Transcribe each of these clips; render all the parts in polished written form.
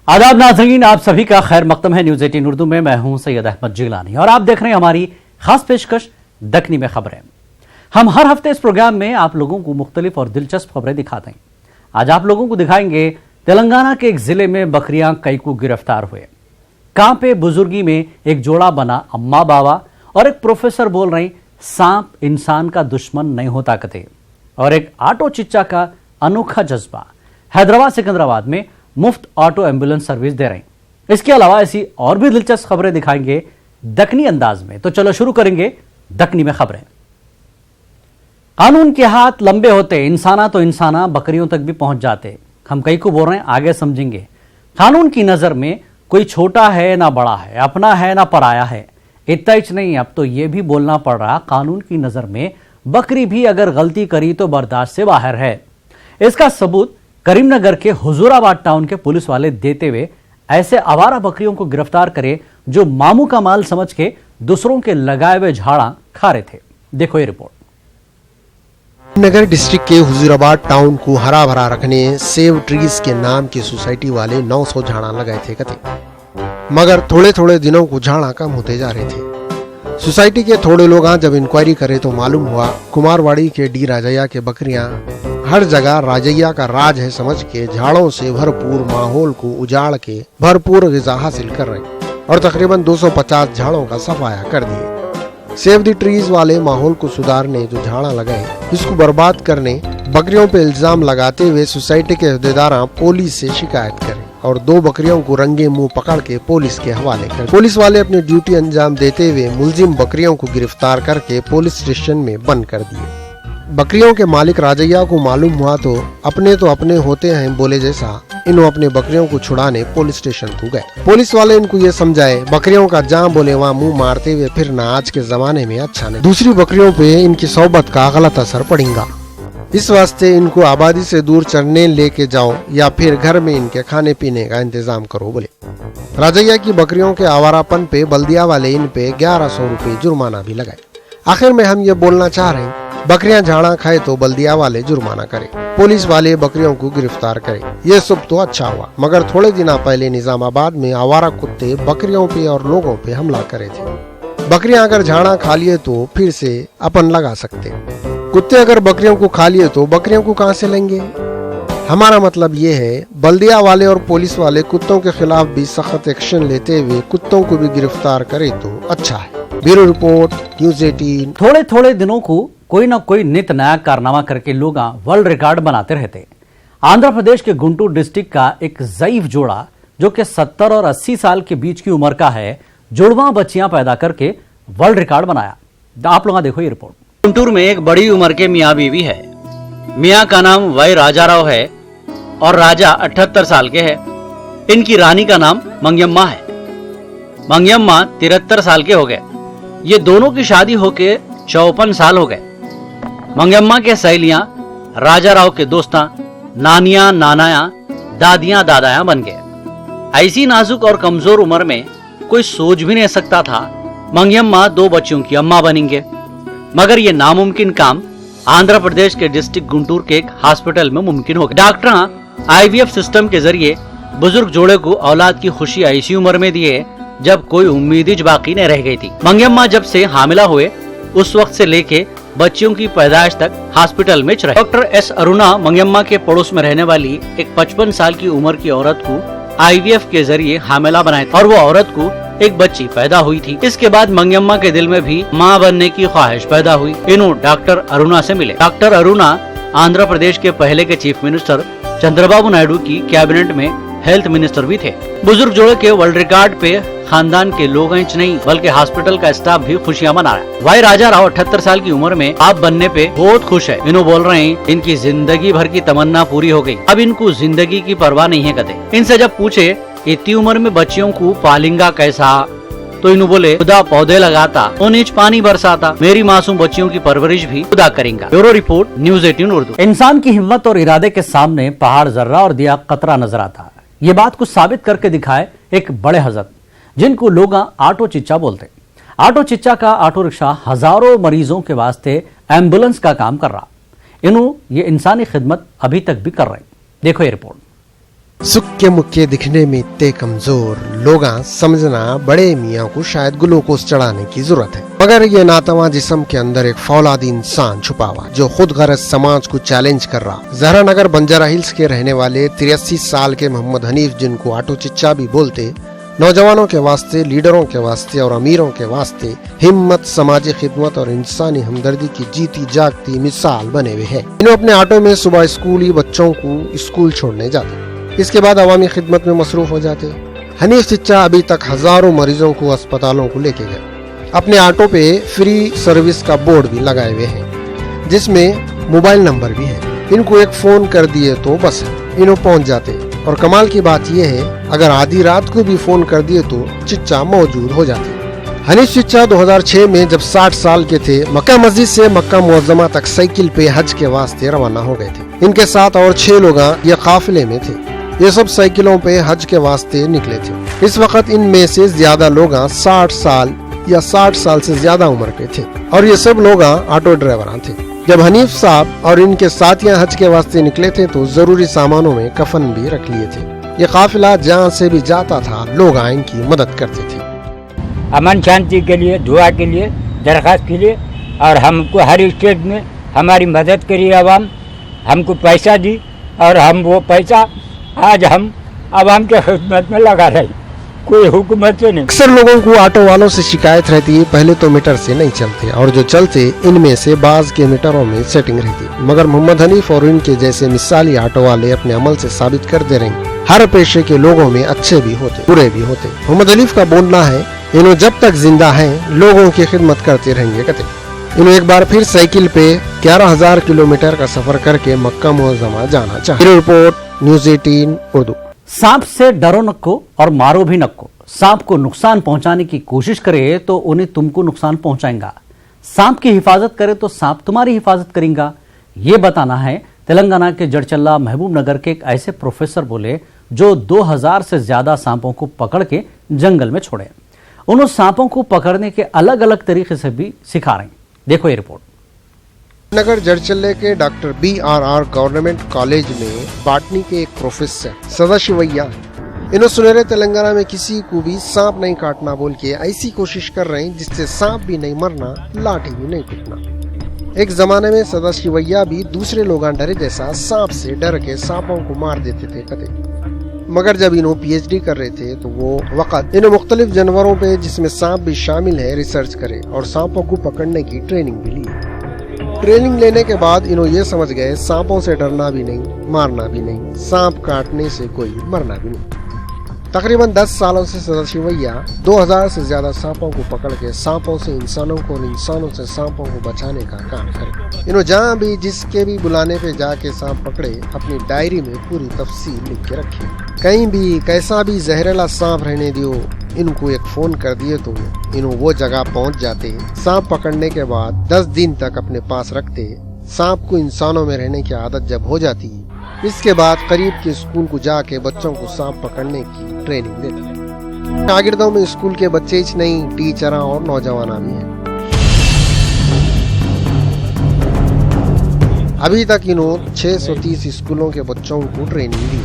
आदाब नाज़रीन, आप सभी का खैर मकदम है। न्यूज़ 18 उर्दू में मैं हूं सैयद अहमद जिलानी और आप देख रहे हैं हमारी खास पेशकश दक्कनी में खबरें। हम हर हफ्ते इस प्रोग्राम में आप लोगों को मुख्तलिफ और दिलचस्प खबरें दिखाते हैं। आज आप लोगों को दिखाएंगे तेलंगाना के एक जिले में बकरियां कई को गिरफ्तार हुए, कांपे बुजुर्गी में एक जोड़ा बना अम्मा बाबा, और एक प्रोफेसर बोल रहे सांप इंसान का दुश्मन नहीं होता कते, और एक ऑटो चिच्चा का अनोखा जज्बा। हैदराबाद सिकंदराबाद में मुफ्त ऑटो एम्बुलेंस सर्विस दे रहे हैं। इसके अलावा ऐसी और भी दिलचस्प खबरें दिखाएंगे दक्कनी अंदाज में। तो चलो शुरू करेंगे दक्कनी में खबरें। कानून के हाथ लंबे होते, इंसाना तो इंसाना बकरियों तक भी पहुंच जाते। हम कई को बोल रहे हैं, आगे समझेंगे। कानून की नजर में कोई छोटा है ना बड़ा है, अपना है ना पराया है। इतना ही नहीं, अब तो यह भी बोलना पड़ रहा, कानून की नजर में बकरी भी अगर गलती करी तो बर्दाश्त से बाहर है। इसका सबूत करीमनगर के हुजूराबाद टाउन के पुलिस वाले देते हुए ऐसे आवारा बकरियों को गिरफ्तार करे जो मामू का माल समझ के दूसरों के लगाए हुए झाड़ा खा रहे थे। देखो ये रिपोर्ट। नगर डिस्ट्रिक्ट के हुजूराबाद टाउन को हरा भरा रखने सेव ट्रीज के नाम की सोसाइटी वाले 900 झाड़ा लगाए थे कते, मगर थोड़े थोड़े दिनों को झाड़ा कम होते जा रहे थे। सोसाइटी के थोड़े लोग जब इंक्वायरी करे तो मालूम हुआ कुमारवाड़ी के डी राजैया के बकरियां हर जगह राजैया का राज है समझ के झाड़ों से भरपूर माहौल को उजाड़ के भरपूर गिजा हासिल कर रहे और तकरीबन 250 झाड़ों का सफाया कर दिए। सेव द ट्रीज वाले माहौल को सुधारने जो झाड़ा लगाए इसको बर्बाद करने बकरियों पे इल्जाम लगाते हुए सोसाइटी के अहदेदार पुलिस से शिकायत करें और 2 बकरियों को रंगे मुंह पकड़ के पुलिस के हवाले कर। पुलिस वाले अपनी ड्यूटी अंजाम देते हुए मुलजिम बकरियों को गिरफ्तार करके पुलिस स्टेशन में बंद कर दिए। बकरियों के मालिक राजैया को मालूम हुआ तो अपने होते हैं बोले जैसा इन्हों अपने बकरियों को छुड़ाने पुलिस स्टेशन को गए। पुलिस वाले इनको ये समझाए बकरियों का जहाँ बोले वहाँ मुंह मारते हुए फिर ना आज के जमाने में अच्छा नहीं, दूसरी बकरियों पे इनकी सोबत का गलत असर पड़ेगा। इस वास्ते इनको आबादी से दूर चरने लेके जाओ या फिर घर में इनके खाने पीने का इंतजाम करो बोले। राजैया की बकरियों के आवारापन पे बल्दिया वाले इन पे 1100 रुपए जुर्माना भी लगाए। आखिर में हम ये बोलना चाह रहे हैं, बकरियां झाड़ा खाए तो बल्दिया वाले जुर्माना करे, पुलिस वाले बकरियों को गिरफ्तार करे। ये सब तो अच्छा हुआ, मगर थोड़े दिन पहले निजामाबाद में आवारा कुत्ते बकरियों पे और लोगों पे हमला करे थे। बकरियां अगर झाड़ा खा लिए तो फिर से अपन लगा सकते, कुत्ते अगर बकरियों को खा लिए तो बकरियों को कहां से लेंगे। हमारा मतलब ये है बल्दिया वाले और पुलिस वाले कुत्तों के खिलाफ भी सख्त एक्शन लेते हुए कुत्तों को भी गिरफ्तार करे तो अच्छा है। Bureau report, news 18। थोड़े थोड़े दिनों को कोई ना कोई नित नया कारनामा करके लोग वर्ल्ड रिकॉर्ड बनाते रहते। आंध्र प्रदेश के गुंटूर डिस्ट्रिक्ट का एक ज़ईफ जोड़ा जो कि 70 और 80 साल के बीच की उम्र का है, जुड़वा बच्चियां पैदा करके वर्ल्ड रिकॉर्ड बनाया। आप लोग देखो ये रिपोर्ट। गुंटूर में एक बड़ी उम्र के मियाँ बीवी है। मियाँ का नाम वाई राजाराव है और राजा 78 साल के हैं। इनकी रानी का नाम मंगयम्मा है। मंगयम्मा 73 साल के हो गए। ये दोनों की शादी होके 54 साल हो गए। मंगयम्मा के सहेलियां राजाराव के दोस्तां नानियां नानाया दादियां दादाया बन गए। ऐसी नाजुक और कमजोर उम्र में कोई सोच भी नहीं सकता था मंगयम्मा 2 बच्चों की अम्मा बनेंगे, मगर ये नामुमकिन काम आंध्र प्रदेश के डिस्ट्रिक्ट गुंटूर के एक हॉस्पिटल में मुमकिन हो गया। डॉक्टर IVF सिस्टम के जरिए बुजुर्ग जोड़े को औलाद की खुशी ऐसी उम्र में दिए जब कोई उम्मीद ही बाकी नहीं रह गई थी। मंगयम्मा जब से हामिला हुए उस वक्त से लेके बच्चियों की पैदाइश तक हॉस्पिटल में रहे। डॉक्टर S अरुणा मंगयम्मा के पड़ोस में रहने वाली एक 55 साल की उम्र की औरत को IVF के जरिए हामिला बनाया और वो औरत को एक बच्ची पैदा हुई थी। इसके बाद मंगयम्मा के दिल में भी माँ बनने की ख्वाहिश पैदा हुई। इन्हों डॉक्टर अरुणा से मिले। डॉक्टर अरुणा आंध्र प्रदेश के पहले के चीफ मिनिस्टर चंद्रबाबू नायडू की कैबिनेट में हेल्थ मिनिस्टर भी थे। बुजुर्ग जोड़े के वर्ल्ड रिकॉर्ड पे खानदान के लोग ही नहीं बल्कि हॉस्पिटल का स्टाफ भी खुशियां मना रहा है। वाई राजाराव 78 साल की उम्र में आप बनने पे बहुत खुश है। इन्हों बोल रहे हैं इनकी जिंदगी भर की तमन्ना पूरी हो गई, अब इनको जिंदगी की परवाह नहीं है कदे। इनसे जब पूछे इतनी उम्र में बच्चियों को पालेंगा कैसा, तो इन्हों बोले खुदा पौधे लगाता और नीच पानी बरसाता, मेरी मासूम बच्चियों की परवरिश भी खुदा करेंगे। Bureau report, news 18 Urdu. इंसान की हिम्मत और इरादे के सामने पहाड़ जर्रा और दिया कतरा नजर आता है। ये बात कुछ साबित करके दिखाए एक बड़े हजरत जिनको लोग ऑटो चिच्चा बोलते। ऑटो चिच्चा का ऑटो रिक्शा हजारों मरीजों के वास्ते एम्बुलेंस का काम कर रहा। इन्हों ये इंसानी खिदमत अभी तक भी कर रहे। देखो ये रिपोर्ट। सुक्के मुक्के दिखने में इतने कमजोर लोगा समझना बड़े मियाँ को शायद ग्लूकोज चढ़ाने की जरूरत है, मगर ये नातवा जिस्म के अंदर एक फौलादी इंसान छुपा हुआ जो खुद गरज समाज को चैलेंज कर रहा। जहरा नगर बंजारा हिल्स के रहने वाले 83 साल के मोहम्मद हनीफ, जिनको ऑटो चिच्चा भी बोलते, नौजवानों के वास्ते, लीडरों के वास्ते और अमीरों के वास्ते हिम्मत, समाजी खिदमत और इंसानी हमदर्दी की जीती जागती मिसाल बने हुए हैं। इन्हों अपने ऑटो में सुबह स्कूली बच्चों को स्कूल छोड़ने जाते, इसके बाद अवामी खिदमत में मसरूफ हो जाते। हनीफ चिच्चा अभी तक हजारों मरीजों को अस्पतालों को लेके गए। अपने ऑटो पे फ्री सर्विस का बोर्ड भी लगाए हुए हैं, जिसमें मोबाइल नंबर भी है। इनको एक फोन कर दिए तो बस इन्हों पहुंच जाते। और कमाल की बात यह है, अगर आधी रात को भी फोन कर दिए तो चिच्चा मौजूद हो जाते। हनीफ चिच्चा 2006 में जब 60 साल के थे, मक्का मस्जिद से मक्का मुअज्जमा तक साइकिल पे हज के वास्ते रवाना हो गए थे। इनके साथ और 6 लोग ये काफिले में थे। ये सब साइकिलों पे हज के वास्ते निकले थे। इस वक्त इनमें से ज्यादा लोग 60 साल या 60 साल से ज्यादा उम्र के थे और ये सब लोग ऑटो ड्राइवर थे। जब हनीफ साहब और इनके साथियां हज के वास्ते निकले थे तो जरूरी सामानों में कफन भी रख लिए थे। ये काफिला जहाँ से भी जाता था लोग इनकी मदद करते थे। अमन शांति के लिए, दुआ के लिए, दरख्वास्त के लिए, और हमको हर स्टेट में हमारी मदद करी आवाम, हमको पैसा दी और हम वो पैसा आज हम आवाम के खिदमत में लगा रहे, कोई हुकूमत से नहीं। अक्सर लोगों को ऑटो वालों से शिकायत रहती है, पहले तो मीटर से नहीं चलते और जो चलते इनमें से बाज के मीटरों में सेटिंग रहती, मगर मोहम्मद हनीफ और इनके जैसे मिसाली ऑटो वाले अपने अमल से साबित कर दे रहे हैं हर पेशे के लोगों में अच्छे भी होते, बुरे भी होते। मोहम्मद हनीफ का बोलना है, इन्हों जब तक जिंदा हैं लोगों की खिदमत करते रहेंगे। कहते इन्हों एक बार फिर साइकिल पे 11,000 किलोमीटर का सफर करके मक्का मुअज्जमा जाना चाहिए। Report news 18 Urdu. सांप से डरो नक्को और मारो भी नक्को। सांप को नुकसान पहुंचाने की कोशिश करे तो उन्हें तुमको नुकसान पहुंचाएगा। सांप की हिफाजत करे तो सांप तुम्हारी हिफाजत करेगा। ये बताना है तेलंगाना के जड़चल्ला महबूब नगर के एक ऐसे प्रोफेसर बोले जो 2000 से ज्यादा सांपों को पकड़ के जंगल में छोड़े। उन सांपों को पकड़ने के अलग अलग तरीके से भी सिखा रहे हैं। देखो ये रिपोर्ट। नगर जड़चल्ले के डॉक्टर BRR गवर्नमेंट कॉलेज में बॉटनी के एक प्रोफेसर सदाशिवैया, इन्होंने सुनहरे तेलंगाना में किसी को भी सांप नहीं काटना बोल के ऐसी कोशिश कर रहे हैं जिससे सांप भी नहीं मरना, लाठी भी नहीं पीटना। एक जमाने में सदाशिवैया भी दूसरे लोग डरे जैसा सांप से डर के सांपों को मार देते थे कते। मगर जब इन्हों PhD कर रहे थे तो वो वक्त इन्हें मुख्तलिफ जानवरों पे जिसमें सांप भी शामिल है रिसर्च करे और सांपों को पकड़ने की ट्रेनिंग भी ली। ट्रेनिंग लेने के बाद इन्हों ये समझ गए सांपों से डरना भी नहीं, मारना भी नहीं, सांप काटने से कोई मरना भी नहीं। तकरीबन 10 सालों से सदाशिवैया 2000 से ज्यादा सांपों को पकड़ के सांपों से इंसानों को और इंसानों से सांपों को बचाने का काम करे। इन्हों जहाँ भी जिसके भी बुलाने पे जाके सांप पकड़े अपनी डायरी में पूरी तफसील लिख के रखे। कहीं भी कैसा भी जहरीला सांप रहने दियो, इनको एक फोन कर दिए तो इन्हों वो जगह पहुंच जाते। सांप पकड़ने के बाद 10 दिन तक अपने पास रखते। सांप को इंसानों में रहने की आदत जब हो जाती, इसके बाद करीब के स्कूल को जाके बच्चों को सांप पकड़ने की ट्रेनिंग देते। शागिर्दों में स्कूल के बच्चे ही नहीं, टीचर और नौजवान भी हैं। अभी तक इन्होंने 630 स्कूलों के बच्चों को ट्रेनिंग दी।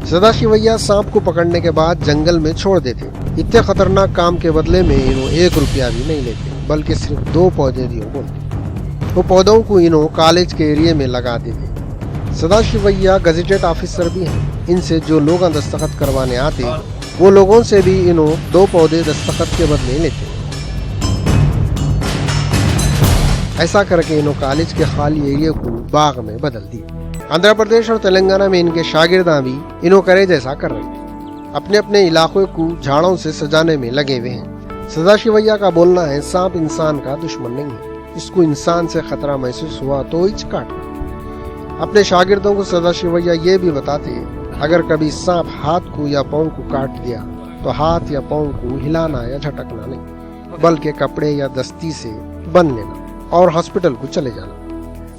सदाशिवैया सांप को पकड़ने के बाद जंगल में छोड़ देते। इतने खतरनाक काम के बदले में इन्हों 1 रुपया भी नहीं लेते, बल्कि सिर्फ 2 पौधे दिए बोलते। वो पौधों को इन्हों कॉलेज के एरिया में लगा देते। सदाशिवैया गजेटेड ऑफिसर भी हैं। इनसे जो लोग दस्तखत करवाने आते वो लोगों से भी इन्हों 2 पौधे दस्तखत के बदले लेते। ऐसा करके इन्हों कॉलेज के खाली एरिया को बाग में बदल दिया। आंध्र प्रदेश और तेलंगाना में इनके शागिर्दा भी इन्हों करे जैसा कर रहे हैं, अपने अपने इलाकों को झाड़ों से सजाने में लगे हुए हैं। सदाशिवैया का बोलना है सांप इंसान का दुश्मन नहीं है, इसको इंसान से खतरा महसूस हुआ तो ही काटना। अपने शागिर्दों को सदाशिवैया ये भी बताते हैं, अगर कभी सांप हाथ को या पांव को काट दिया तो हाथ या पांव को हिलाना या झटकना नहीं, बल्कि कपड़े या दस्ती से बंध लेना और हॉस्पिटल को चले जाना।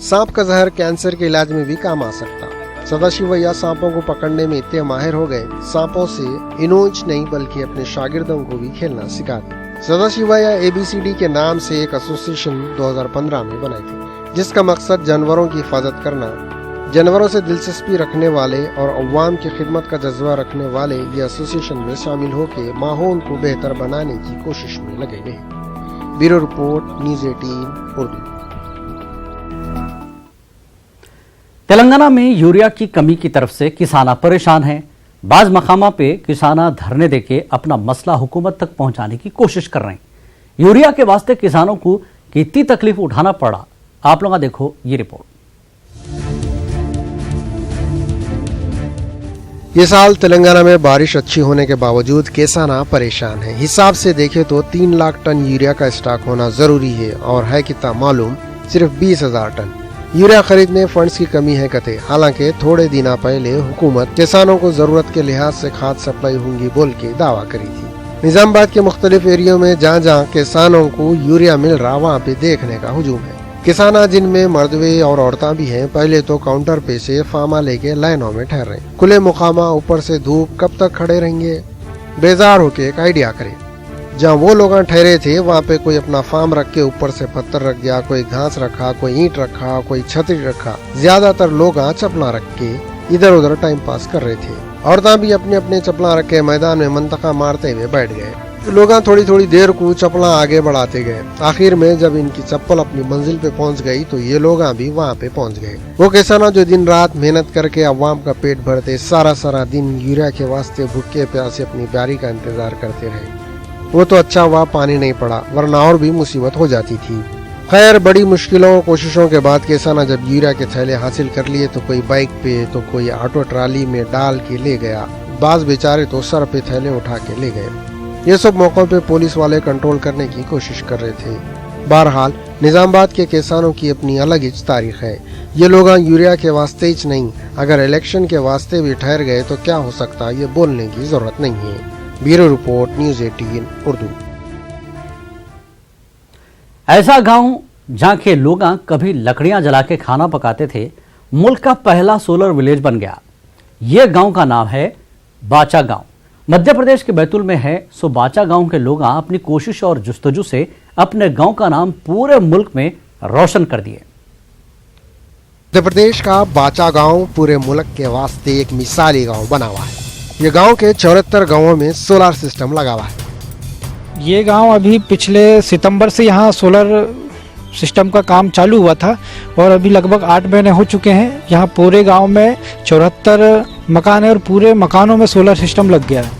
सांप का जहर कैंसर के इलाज में भी काम आ सकता। सदाशिवैया सांपों को पकड़ने में इतने माहिर हो गए, सांपों से इनोज नहीं बल्कि अपने शागिर्दों को भी खेलना सिखा दिया। सदाशिवैया ABCD के नाम से एक एसोसिएशन 2015 में बनाई थी, जिसका मकसद जानवरों की हिफाजत करना, जानवरों से दिलचस्पी रखने वाले और अवाम की खिदमत का जज्बा रखने वाले ये एसोसिएशन में शामिल होकर माहौल को बेहतर बनाने की कोशिश में लगे हुए हैं। Bureau report, news 18 Urdu. Telangana में यूरिया की कमी की तरफ से किसाना परेशान हैं। बाज मकामा पे किसाना धरने देके अपना मसला हुकूमत तक पहुंचाने की कोशिश कर रहे हैं। यूरिया के वास्ते किसानों को कितनी तकलीफ उठाना पड़ा, आप लोग देखो ये रिपोर्ट। ये साल तेलंगाना में बारिश अच्छी होने के बावजूद किसान परेशान है। हिसाब से देखें तो 3 लाख टन यूरिया का स्टॉक होना जरूरी है और है कितना मालूम, सिर्फ 20,000 टन यूरिया खरीदने फंड्स की कमी है कहते। हालांकि थोड़े दिन पहले हुकूमत किसानों को जरूरत के लिहाज से खाद सप्लाई होंगी बोल के दावा करी थी। निजामाबाद के मुख्तलिफ एरियो में जहाँ जहाँ किसानों को यूरिया मिल रहा वहाँ पे देखने का हुजूम है। किसान जिनमें मर्दवे और औरतें भी हैं, पहले तो काउंटर पे से फार्मा लेके लाइनों में ठहर रहे। खुले मुकामा ऊपर से धूप कब तक खड़े रहेंगे, बेजार होके एक आइडिया करें। जहाँ वो लोग ठहरे थे वहाँ पे कोई अपना फार्म रख के ऊपर से पत्थर रख दिया, कोई घास रखा, कोई ईंट रखा, कोई छतरी रखा। ज्यादातर लोग चपला रख के इधर उधर टाइम पास कर रहे थे। औरतें भी अपने अपने चपला रख के मैदान में मंतका मारते हुए बैठ गए। लोग थोड़ी थोड़ी देर को चप्पल आगे बढ़ाते गए। आखिर में जब इनकी चप्पल अपनी मंजिल पे पहुंच गई तो ये लोग भी वहाँ पे पहुंच गए। वो किसान जो दिन रात मेहनत करके अवाम का पेट भरते, सारा दिन यूरिया के वास्ते भूखे प्यासे अपनी बारी का इंतजार करते रहे। वो तो अच्छा हुआ पानी नहीं पड़ा, वरना और भी मुसीबत हो जाती थी। खैर, बड़ी मुश्किलों कोशिशों के बाद किसान जब यूरिया के थैले हासिल कर लिए तो कोई बाइक पे तो कोई ऑटो ट्राली में डाल के ले गया। बाज बेचारे तो सर पे थैले उठा के ले गए। ये सब मौकों पे पुलिस वाले कंट्रोल करने की कोशिश कर रहे थे। बहरहाल निजामाबाद के किसानों की अपनी अलग ही तारीख है। ये लोग यूरिया के वास्ते ही नहीं, अगर इलेक्शन के वास्ते भी ठहर गए तो क्या हो सकता, ये बोलने की जरूरत नहीं है। Bureau report, news 18 Urdu. ऐसा गांव जहां के लोग कभी लकड़ियां जला के खाना पकाते थे, मुल्क का पहला सोलर विलेज बन गया। यह गांव का नाम है बाचा गांव, मध्य प्रदेश के बैतूल में है। सो बाचा गांव के लोग अपनी कोशिश और जुस्तजू से अपने गांव का नाम पूरे मुल्क में रोशन कर दिए। मध्य प्रदेश का बाचा गांव पूरे मुल्क के वास्ते एक मिसाली गांव बना हुआ है। ये गांव के 74 गांवों में सोलर सिस्टम लगा हुआ है। ये गांव अभी पिछले सितंबर से यहाँ सोलर सिस्टम का काम चालू हुआ था और अभी लगभग 8 महीने हो चुके हैं। यहाँ पूरे गांव में 74 मकान है और पूरे मकानों में सोलर सिस्टम लग गया है।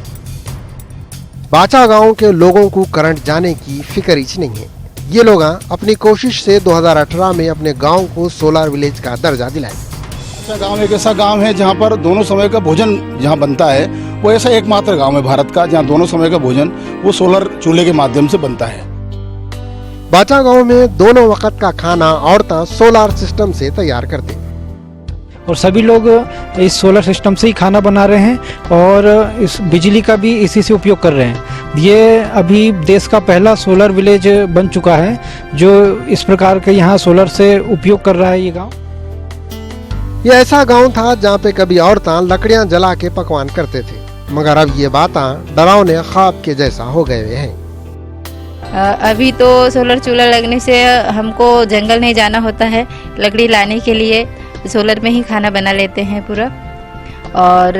बाचा गांव के लोगों को करंट जाने की फिक्र ही नहीं है। ये लोग अपनी कोशिश से 2018 में अपने गांव को सोलर विलेज का दर्जा दिलाए। अच्छा गांव एक ऐसा गांव है जहां पर दोनों समय का भोजन जहां बनता है, वो ऐसा एकमात्र गांव है भारत का जहां दोनों समय का भोजन वो सोलर चूल्हे के माध्यम से बनता है। बाचा गांव में दोनों वक्त का खाना औरतें सोलर सिस्टम से तैयार करते और सभी लोग इस सोलर सिस्टम से ही खाना बना रहे हैं और इस बिजली का भी इसी से उपयोग कर रहे हैं। ये अभी देश का पहला सोलर विलेज बन चुका है जो इस प्रकार के यहाँ सोलर से उपयोग कर रहा है ये गांव। ये ऐसा गांव था जहाँ पे कभी औरतें लकड़ियां जला के पकवान करते थे, मगर अब ये बातें डरावने ख्वाब के जैसा हो गए हैं। अभी तो सोलर चूल्हा लगने से हमको जंगल नहीं जाना होता है। लकड़ी लाने के लिए सोलर में ही खाना बना लेते हैं पूरा, और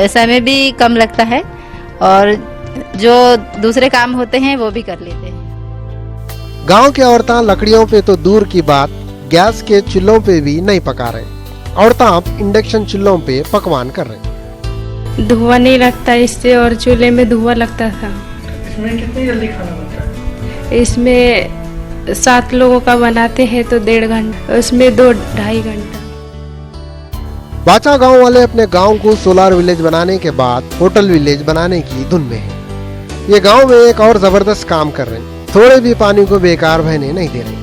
समय भी कम लगता है और जो दूसरे काम होते हैं वो भी कर लेते हैं। गांव की औरतें लकड़ियों पे तो दूर की बात, गैस के चूल्हों पे भी नहीं पका रहे। औरतें अब इंडक्शन चूल्हों पे पकवान कर रहे। धुआं नहीं लगता इससे और चूल्हे में धुआं लगता था। इसमें कितनी जल्दी खाना बनता है? इसमें 7 लोगों का बनाते हैं तो 1.5 घंटा, उसमें 2-2.5 घंटा। बाचा गांव वाले अपने गांव को सोलर विलेज बनाने के बाद होटल विलेज बनाने की धुन में है। ये गांव में एक और जबरदस्त काम कर रहे हैं, थोड़े भी पानी को बेकार बहने नहीं दे रहे।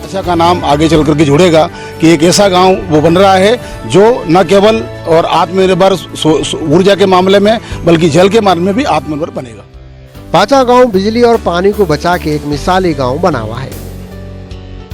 अच्छा का नाम आगे चल करके जुड़ेगा कि एक ऐसा गांव वो बन रहा है जो न केवल और आत्मनिर्भर ऊर्जा के मामले में बल्कि जल के मामले में भी आत्मनिर्भर बनेगा। बाचा गांव बिजली और पानी को बचा के एक मिसाली गांव बना हुआ है।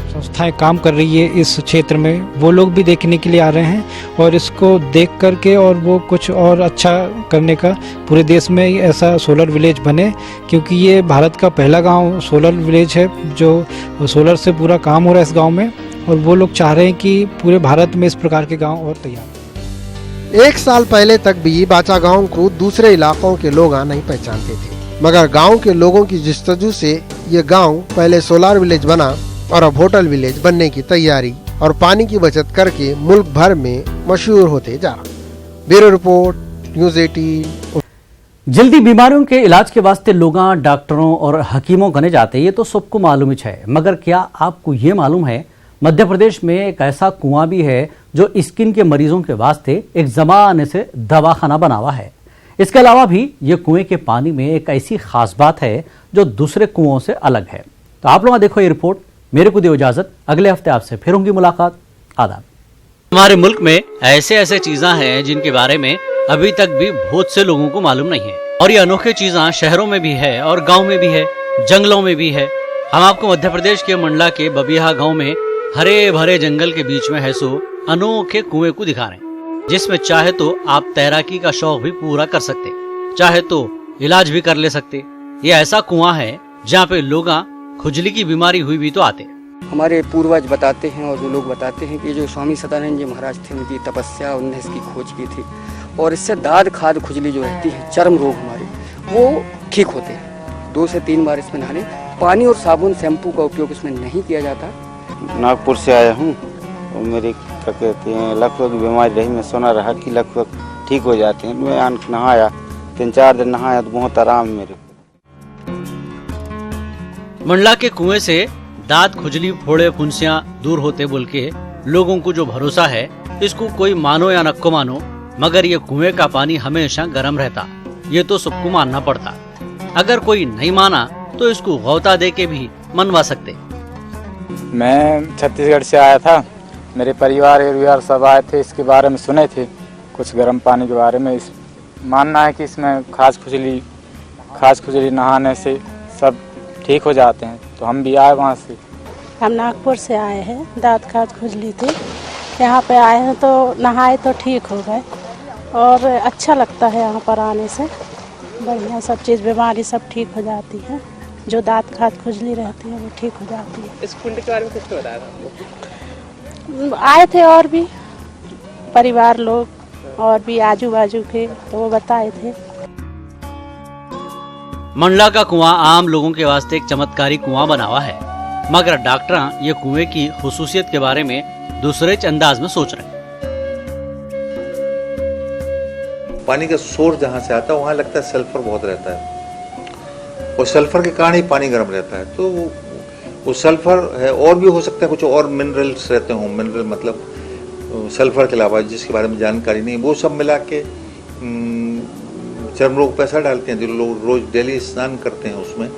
संस्थाएं काम कर रही है इस क्षेत्र में, वो लोग भी देखने के लिए आ रहे हैं और इसको देख करके और वो कुछ और अच्छा करने का पूरे देश में ऐसा सोलर विलेज बने, क्योंकि ये भारत का पहला गांव सोलर विलेज है जो सोलर से पूरा काम हो रहा है इस गांव में। और वो लोग चाह रहे हैं कि पूरे भारत में इस प्रकार के गांव और तैयार। 1 साल पहले तक भी बाचा गांव को दूसरे इलाकों के लोग नहीं पहचानते थे, मगर गांव के लोगों की जिस्तजू से ये गांव पहले सोलर विलेज बना और अब होटल विलेज बनने की तैयारी और पानी की बचत करके मुल्क भर में मशहूर होते जा रहा। Bureau report, news 18। जल्दी बीमारियों के इलाज के वास्ते लोग डॉक्टरों और हकीमों गने जाते, ये तो सबको मालूम ही है। मगर क्या आपको ये मालूम है मध्य प्रदेश में एक ऐसा कुआं भी है जो स्किन के मरीजों के वास्ते एक जमाने से दवाखाना बना हुआ है। इसके अलावा भी ये कुएं के पानी में एक ऐसी खास बात है जो दूसरे कुओं से अलग है। तो आप लोग देखो ये रिपोर्ट। मेरे को दो इजाजत, अगले हफ्ते आपसे फिर होंगी मुलाकात। आदाब। हमारे मुल्क में ऐसे ऐसे चीजें हैं जिनके बारे में अभी तक भी बहुत से लोगों को मालूम नहीं है, और ये अनोखे चीजें शहरों में भी है और गांव में भी है, जंगलों में भी है। हम आपको मध्य प्रदेश के मंडला के बबिया गांव में हरे भरे जंगल के बीच में है सो अनोखे कुएं को दिखा रहे हैं, जिसमें चाहे तो आप तैराकी का शौक भी पूरा कर सकते, चाहे तो इलाज भी कर ले सकते। ये ऐसा कुआं है जहाँ पे लोग खुजली की बीमारी हुई भी तो आते। हमारे पूर्वज बताते हैं और जो लोग बताते हैं कि जो स्वामी सदानंद जी महाराज थे, उनकी तपस्या, उन्होंने इसकी खोज की थी और इससे दाद खाद खुजली जो रहती है, चर्म रोग हमारे, वो ठीक होते हैं। 2 से 3 बार इसमें नहाने, पानी और साबुन शैम्पू का उपयोग इसमें नहीं किया जाता। नागपुर से आया हूँ और मेरी क्या कहते हैं लगभग बीमारी रही, मैं सुना रहा कि लगभग ठीक हो जाते हैं। मैं नहाया 3-4 दिन नहाया तो बहुत आराम मेरे। मंडला के कुएं से दांत खुजली फोड़े फुंसियां दूर होते बोल के लोगों को जो भरोसा है, इसको कोई मानो या न को मानो, मगर ये कुएं का पानी हमेशा गर्म रहता, ये तो सबको मानना पड़ता। अगर कोई नहीं माना तो इसको गौता दे के भी मनवा सकते। मैं छत्तीसगढ़ से आया था, मेरे परिवार सब आए थे, इसके बारे में सुने थे कुछ गर्म पानी के बारे में। मानना है कि इसमें खास खुजली नहाने से सब ठीक हो जाते हैं, तो हम भी आए वहाँ से। हम नागपुर से आए हैं, दांत खाज खुजली थी, यहाँ पे आए हैं तो नहाए तो ठीक हो गए और अच्छा लगता है यहाँ पर आने से। बढ़िया सब चीज़, बीमारी सब ठीक हो जाती है, जो दांत खाज खुजली रहती है वो ठीक हो जाती है। इस कुंड के बारे में कुछ बताया था? आए थे और भी परिवार लोग और भी आजू बाजू के, तो वो बताए थे। मंडला का कुआं आम लोगों के वास्ते एक चमत्कारी कुआं बना हुआ है, मगर डॉक्टर ये कुएं की खुसूसियत के बारे में दूसरे अंदाज में सोच रहे हैं। पानी का सोर्स जहाँ से आता है वहाँ लगता है सल्फर बहुत रहता है और सल्फर के कारण ही पानी गर्म रहता है। तो वो सल्फर है, और भी हो सकता है कुछ और मिनरल्स रहते हों, मिनरल मतलब सल्फर के अलावा जिसके बारे में जानकारी नहीं, वो सब मिला के चर्म रोग पे असर डालते हैं। जो लोग रोज डेली स्नान करते हैं उसमें,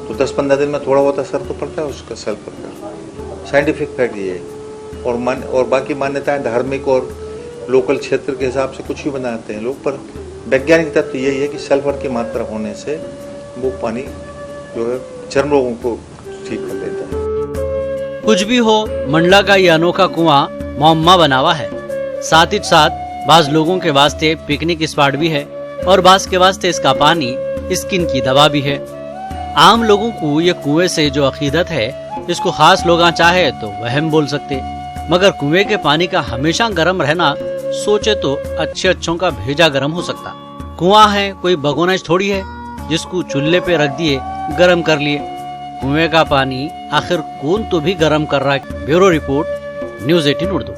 तो 10-15 दिन में थोड़ा बहुत असर तो पड़ता है उसका सल्फर का। साइंटिफिक फैक्ट ये है। और बाकी मान्यताएं धार्मिक और लोकल क्षेत्र के हिसाब से कुछ भी बनाते हैं लोग, पर वैज्ञानिक तथ्य यही है कि सल्फर की मात्रा होने से वो पानी जो है चर्म रोगों को ठीक कर देता है। कुछ भी हो, मंडला का ये अनोखा कुआं मुअम्मा बना हुआ है। साथ ही साथ बाज लोगों के वास्ते पिकनिक स्पॉट भी है और बाज के वास्ते इसका पानी स्किन की दवा भी है। आम लोगों को ये कुएं से जो अकीदत है, इसको खास लोग चाहे तो वहम बोल सकते, मगर कुएं के पानी का हमेशा गर्म रहना सोचे तो अच्छों का भेजा गर्म हो सकता। कुआं है कोई भगोना थोड़ी है जिसको चूल्हे पे रख दिए गर्म कर लिए। कुएं का पानी आखिर कौन तो भी गर्म कर रहा है। Bureau report, news 18 Urdu.